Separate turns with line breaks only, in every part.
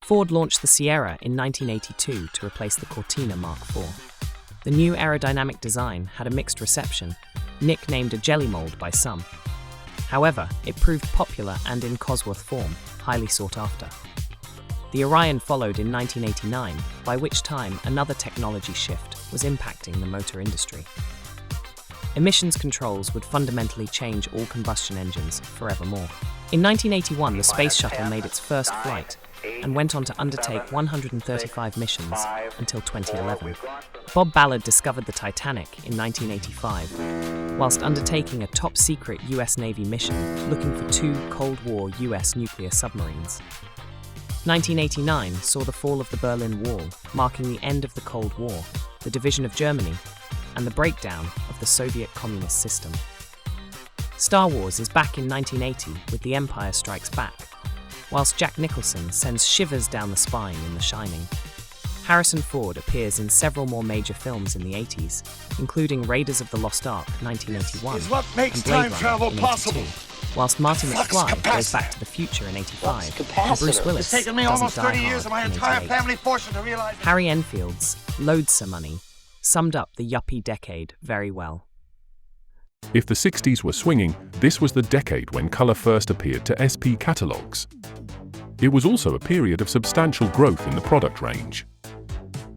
Ford launched the Sierra in 1982 to replace the Cortina Mark IV. The new aerodynamic design had a mixed reception, nicknamed a jelly mold by some. However, it proved popular and in Cosworth form, highly sought after. The Orion followed in 1989, by which time another technology shift was impacting the motor industry. Emissions controls would fundamentally change all combustion engines forevermore. In 1981, the Space Shuttle made its first flight and went on to undertake 135 missions until 2011. Bob Ballard discovered the Titanic in 1985, whilst undertaking a top-secret US Navy mission looking for 2 Cold War US nuclear submarines. 1989 saw the fall of the Berlin Wall, marking the end of the Cold War, the division of Germany, and the breakdown of the Soviet communist system. Star Wars is back in 1980 with The Empire Strikes Back, whilst Jack Nicholson sends shivers down the spine in The Shining. Harrison Ford appears in several more major films in the 80s, including Raiders of the Lost Ark 1981
is what makes
and Blade
time
Runner
travel
in
possible.
82, whilst Marty
Flux
McFly
capacitor.
goes back to the future in 85,
Flux
and Bruce
capacitor.
Willis
It's taken me
doesn't
almost
die
30
hard
years of my
in
entire
88.
family fortune to realize it.
Harry Enfield's Loads Some Money summed up the yuppie decade very well.
If the 60s were swinging, this was the decade when color first appeared to SP catalogs. It was also a period of substantial growth in the product range.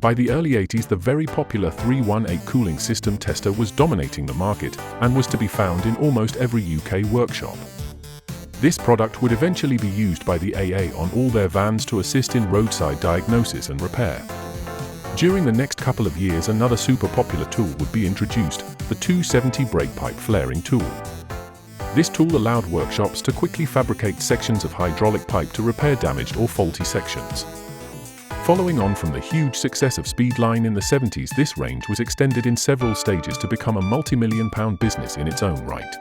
By the early 80s, the very popular 318 cooling system tester was dominating the market and was to be found in almost every UK workshop. This product would eventually be used by the AA on all their vans to assist in roadside diagnosis and repair. During the next couple of years, another super popular tool would be introduced, the 270 brake pipe flaring tool. This tool allowed workshops to quickly fabricate sections of hydraulic pipe to repair damaged or faulty sections. Following on from the huge success of Speedline in the 70s, this range was extended in several stages to become a multi-million-pound business in its own right.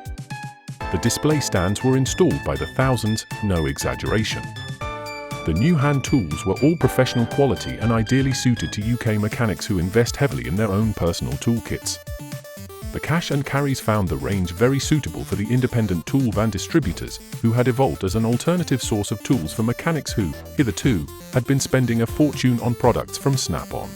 The display stands were installed by the thousands, no exaggeration. The new hand tools were all professional quality and ideally suited to UK mechanics who invest heavily in their own personal toolkits. The cash and carries found the range very suitable for the independent tool van distributors, who had evolved as an alternative source of tools for mechanics who, hitherto, had been spending a fortune on products from Snap-on.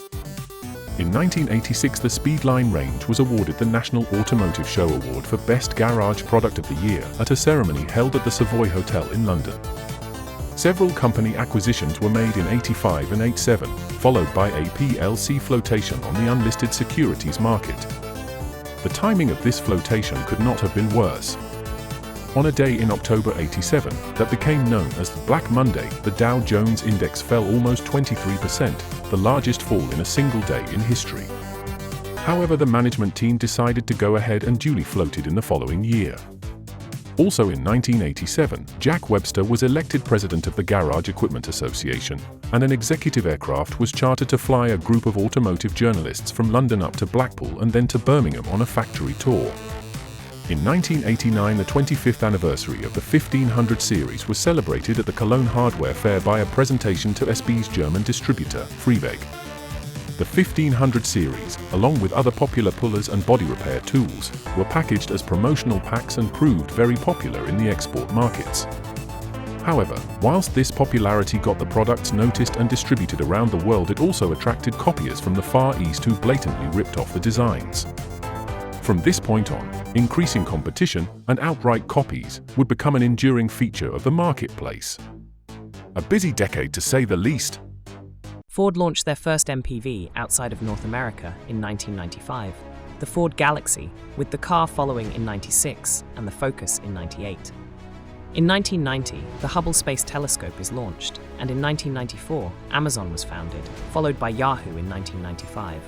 In 1986, the Speedline range was awarded the National Automotive Show Award for Best Garage Product of the Year at a ceremony held at the Savoy Hotel in London. Several company acquisitions were made in 85 and 87, followed by a PLC flotation on the unlisted securities market. The timing of this flotation could not have been worse. On a day in October 87 that became known as the Black Monday, the Dow Jones Index fell almost 23%, the largest fall in a single day in history. However, the management team decided to go ahead and duly floated in the following year. Also in 1987, Jack Webster was elected president of the Garage Equipment Association, and an executive aircraft was chartered to fly a group of automotive journalists from London up to Blackpool and then to Birmingham on a factory tour. In 1989, the 25th anniversary of the 1500 series was celebrated at the Cologne Hardware Fair by a presentation to SB's German distributor, Frieweg. The 1500 series, along with other popular pullers and body repair tools, were packaged as promotional packs and proved very popular in the export markets. However, whilst this popularity got the products noticed and distributed around the world, it also attracted copiers from the Far East who blatantly ripped off the designs. From this point on, increasing competition and outright copies would become an enduring feature of the marketplace. A busy decade to say the least.
Ford launched their first MPV outside of North America in 1995, the Ford Galaxy, with the car following in 96 and the Focus in 98. In 1990, the Hubble Space Telescope is launched, and in 1994, Amazon was founded, followed by Yahoo in 1995.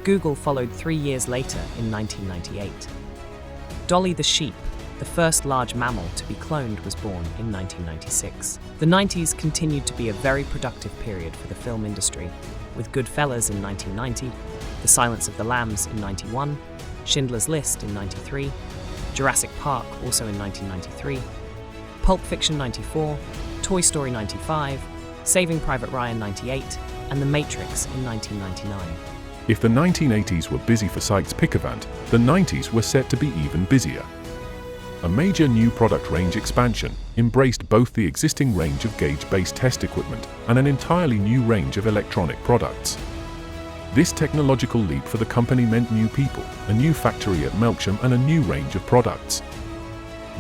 Google followed 3 years later in 1998. Dolly the sheep, the first large mammal to be cloned, was born in 1996. The 90s continued to be a very productive period for the film industry, with Goodfellas in 1990, The Silence of the Lambs in 91, Schindler's List in 93, Jurassic Park also in 1993, Pulp Fiction 94, Toy Story 95, Saving Private Ryan 98, and The Matrix in 1999.
If the 1980s were busy for Sykes-Pickavant, the 90s were set to be even busier. A major new product range expansion embraced both the existing range of gauge-based test equipment and an entirely new range of electronic products. This technological leap for the company meant new people, a new factory at Melksham, and a new range of products.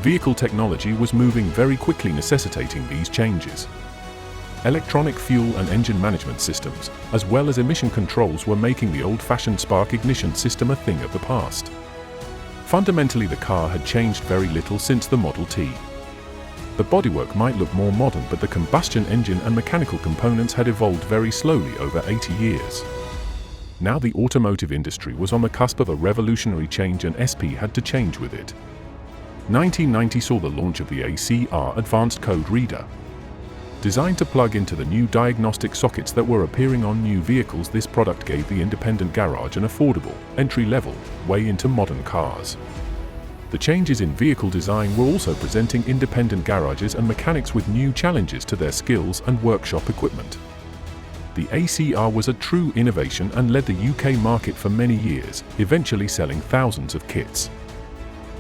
Vehicle technology was moving very quickly, necessitating these changes. Electronic fuel and engine management systems, as well as emission controls, were making the old-fashioned spark ignition system a thing of the past. Fundamentally, the car had changed very little since the Model T. The bodywork might look more modern, but the combustion engine and mechanical components had evolved very slowly over 80 years. Now the automotive industry was on the cusp of a revolutionary change, and SP had to change with it. 1990 saw the launch of the ACR Advanced Code Reader. Designed to plug into the new diagnostic sockets that were appearing on new vehicles, this product gave the independent garage an affordable, entry-level way into modern cars. The changes in vehicle design were also presenting independent garages and mechanics with new challenges to their skills and workshop equipment. The ACR was a true innovation and led the UK market for many years, eventually selling thousands of kits.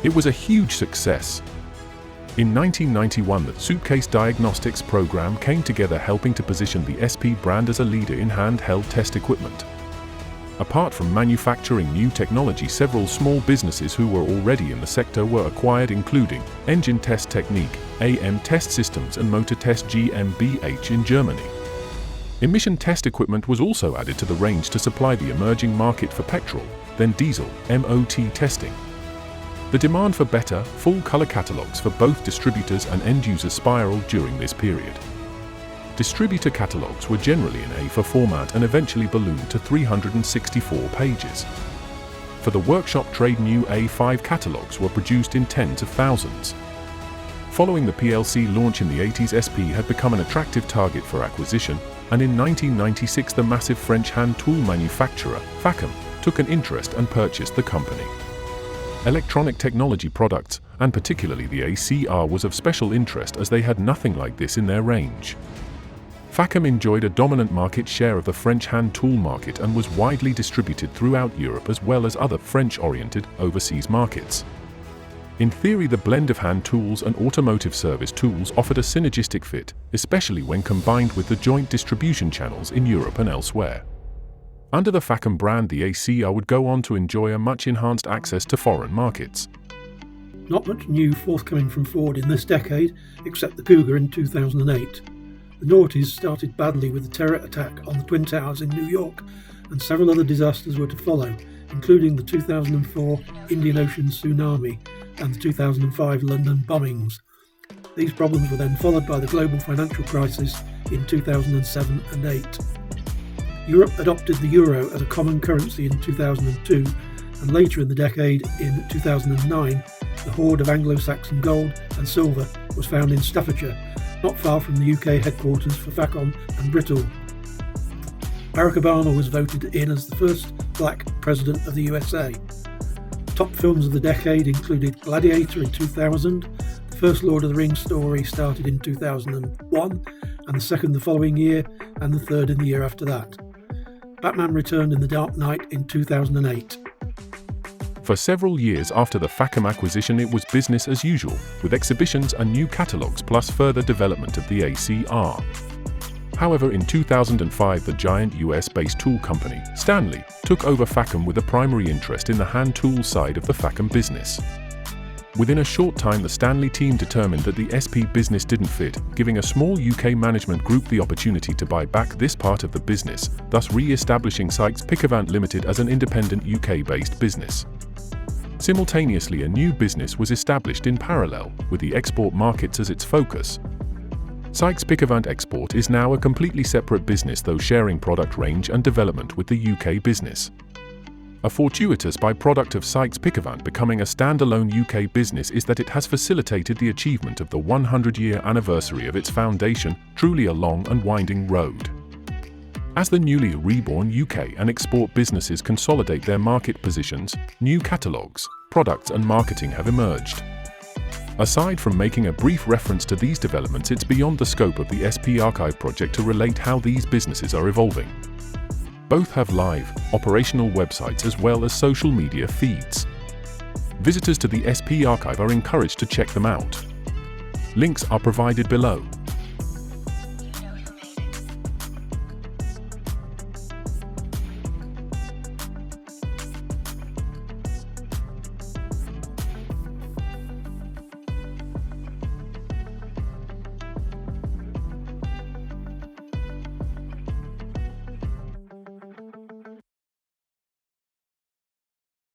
It was a huge success. In 1991, the Suitcase Diagnostics program came together, helping to position the SP brand as a leader in handheld test equipment. Apart from manufacturing new technology, several small businesses who were already in the sector were acquired, including Engine Test Technique, AM Test Systems, and Motor Test GmbH in Germany. Emission test equipment was also added to the range to supply the emerging market for petrol, then diesel, MOT testing. The demand for better, full-color catalogues for both distributors and end-users spiraled during this period. Distributor catalogues were generally in A4 format and eventually ballooned to 364 pages. For the workshop trade, new A5 catalogues were produced in tens of thousands. Following the PLC launch in the 80s, SP had become an attractive target for acquisition, and in 1996 the massive French hand tool manufacturer, Facom, took an interest and purchased the company. Electronic technology products, and particularly the ACR, was of special interest as they had nothing like this in their range. Facom enjoyed a dominant market share of the French hand tool market and was widely distributed throughout Europe as well as other French-oriented overseas markets. In theory, the blend of hand tools and automotive service tools offered a synergistic fit, especially when combined with the joint distribution channels in Europe and elsewhere. Under the Facom brand, the ACR would go on to enjoy a much enhanced access to foreign markets.
Not much new forthcoming from Ford in this decade, except the Cougar in 2008. The noughties started badly with the terror attack on the Twin Towers in New York, and several other disasters were to follow, including the 2004 Indian Ocean tsunami and the 2005 London bombings. These problems were then followed by the global financial crisis in 2007 and 8. Europe adopted the euro as a common currency in 2002, and later in the decade, in 2009, the hoard of Anglo-Saxon gold and silver was found in Staffordshire, not far from the UK headquarters for Facom and Brittle. Barack Obama was voted in as the first black president of the USA. Top films of the decade included Gladiator in 2000, the first Lord of the Rings story started in 2001, and the second the following year, and the third in the year after that. Batman returned in The Dark Knight in 2008.
For several years after the Facom acquisition, it was business as usual, with exhibitions and new catalogues plus further development of the ACR. However, in 2005, the giant US-based tool company, Stanley, took over Facom with a primary interest in the hand tool side of the Facom business. Within a short time, the Stanley team determined that the SP business didn't fit, giving a small UK management group the opportunity to buy back this part of the business, thus re-establishing Sykes-Pickavant Limited as an independent UK-based business. Simultaneously, a new business was established in parallel, with the export markets as its focus. Sykes-Pickavant Export is now a completely separate business, though sharing product range and development with the UK business. A fortuitous byproduct of Sykes-Pickavant becoming a standalone UK business is that it has facilitated the achievement of the 100-year anniversary of its foundation, truly a long and winding road. As the newly reborn UK and export businesses consolidate their market positions, new catalogues, products and marketing have emerged. Aside from making a brief reference to these developments, it's beyond the scope of the SP Archive project to relate how these businesses are evolving. Both have live, operational websites as well as social media feeds. Visitors to the SP archive are encouraged to check them out. Links are provided below.